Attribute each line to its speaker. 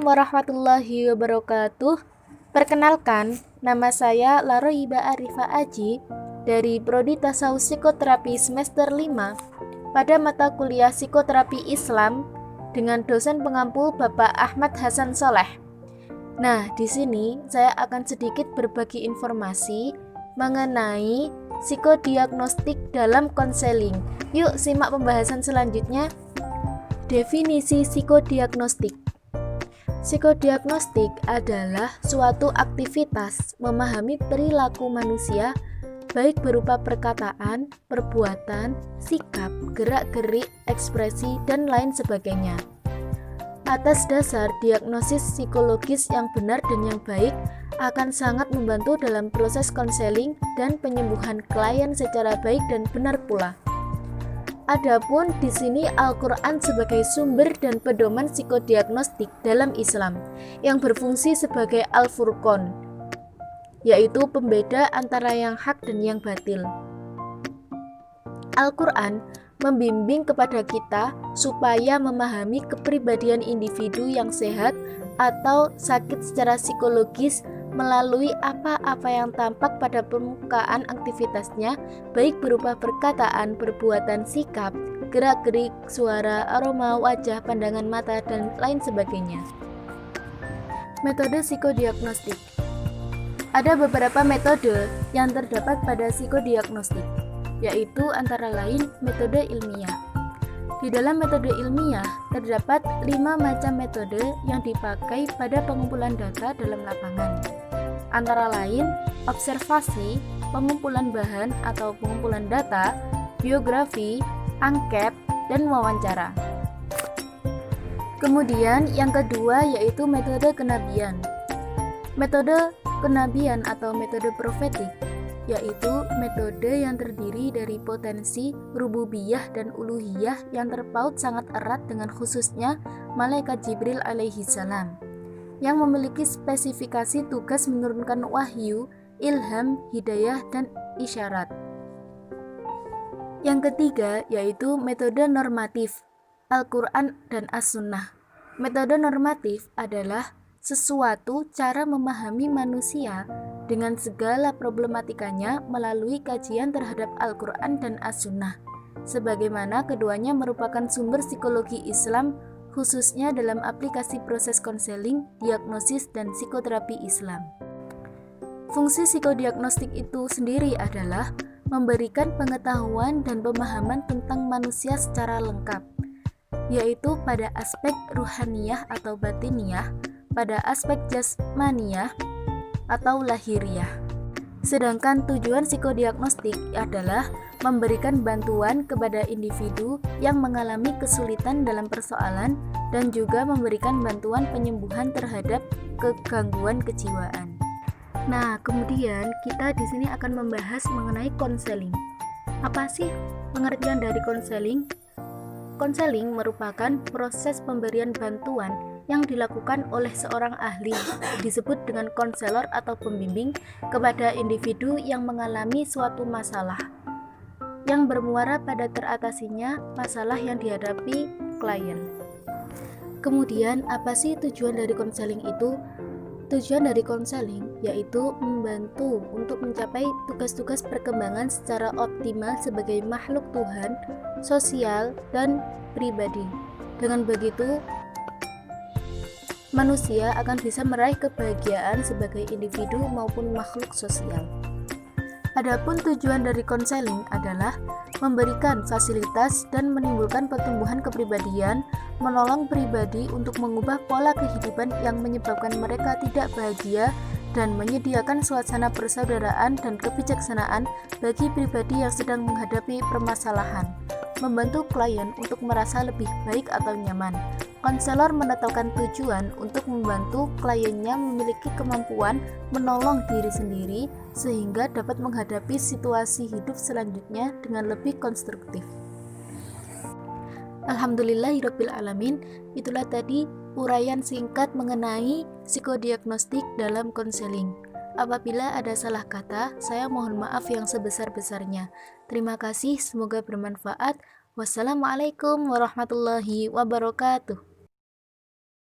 Speaker 1: warahmatullahi wabarakatuh. Perkenalkan, nama saya Laroiba Arifa Aji dari Prodi Tasawuf Psikoterapi semester 5 pada mata kuliah Psikoterapi Islam dengan dosen pengampu Bapak Ahmad Hasan Soleh. Nah, di sini saya akan sedikit berbagi informasi mengenai psikodiagnostik dalam konseling. Yuk simak pembahasan selanjutnya. Definisi psikodiagnostik. Psikodiagnostik adalah suatu aktivitas memahami perilaku manusia, baik berupa perkataan, perbuatan, sikap, gerak-gerik, ekspresi, dan lain sebagainya. Atas dasar diagnosis psikologis yang benar dan yang baik akan sangat membantu dalam proses konseling dan penyembuhan klien secara baik dan benar pula. Adapun di sini Al-Quran sebagai sumber dan pedoman psikodiagnostik dalam Islam yang berfungsi sebagai Al-Furqan, yaitu pembeda antara yang hak dan yang batil. Al-Quran membimbing kepada kita supaya memahami kepribadian individu yang sehat atau sakit secara psikologis melalui apa-apa yang tampak pada permukaan aktivitasnya, baik berupa perkataan, perbuatan, sikap, gerak-gerik, suara, aroma, wajah, pandangan mata, dan lain sebagainya. Metode psikodiagnostik. Ada beberapa metode yang terdapat pada psikodiagnostik, yaitu antara lain metode ilmiah. Di dalam metode ilmiah, terdapat 5 macam metode yang dipakai pada pengumpulan data dalam lapangan. Antara lain, observasi, pengumpulan bahan atau pengumpulan data, biografi, angket, dan wawancara. Kemudian yang kedua yaitu metode kenabian. Metode kenabian atau metode profetik yaitu metode yang terdiri dari potensi rububiyah dan uluhiyah yang terpaut sangat erat dengan khususnya malaikat Jibril alaihi salam yang memiliki spesifikasi tugas menurunkan wahyu, ilham, hidayah, dan isyarat. Yang ketiga yaitu metode normatif, Al-Quran dan As-Sunnah. Metode normatif adalah sesuatu cara memahami manusia dengan segala problematikanya melalui kajian terhadap Al-Quran dan As-Sunnah, sebagaimana keduanya merupakan sumber psikologi Islam khususnya dalam aplikasi proses konseling, diagnosis, dan psikoterapi Islam. Fungsi psikodiagnostik itu sendiri adalah memberikan pengetahuan dan pemahaman tentang manusia secara lengkap, yaitu pada aspek ruhaniyah atau batiniyah, pada aspek jasmaniyah atau lahiriah. Sedangkan tujuan psikodiagnostik adalah memberikan bantuan kepada individu yang mengalami kesulitan dalam persoalan dan juga memberikan bantuan penyembuhan terhadap kegangguan kejiwaan. Nah, kemudian kita di sini akan membahas mengenai konseling. Apa sih pengertian dari konseling? Konseling merupakan proses pemberian bantuan yang dilakukan oleh seorang ahli, disebut dengan konselor atau pembimbing, kepada individu yang mengalami suatu masalah yang bermuara pada teratasinya masalah yang dihadapi klien. Kemudian, apa sih tujuan dari konseling itu? Tujuan dari konseling yaitu membantu untuk mencapai tugas-tugas perkembangan secara optimal sebagai makhluk Tuhan, sosial, dan pribadi. Dengan begitu, manusia akan bisa meraih kebahagiaan sebagai individu maupun makhluk sosial. Adapun tujuan dari konseling adalah memberikan fasilitas dan menimbulkan pertumbuhan kepribadian, menolong pribadi untuk mengubah pola kehidupan yang menyebabkan mereka tidak bahagia, dan menyediakan suasana persaudaraan dan kebijaksanaan bagi pribadi yang sedang menghadapi permasalahan, membantu klien untuk merasa lebih baik atau nyaman. Konselor menetapkan tujuan untuk membantu kliennya memiliki kemampuan menolong diri sendiri sehingga dapat menghadapi situasi hidup selanjutnya dengan lebih konstruktif. Alhamdulillahirabbil alamin. Itulah tadi uraian singkat mengenai psikodiagnostik dalam konseling. Apabila ada salah kata, saya mohon maaf yang sebesar-besarnya. Terima kasih, semoga bermanfaat. Wassalamualaikum warahmatullahi wabarakatuh.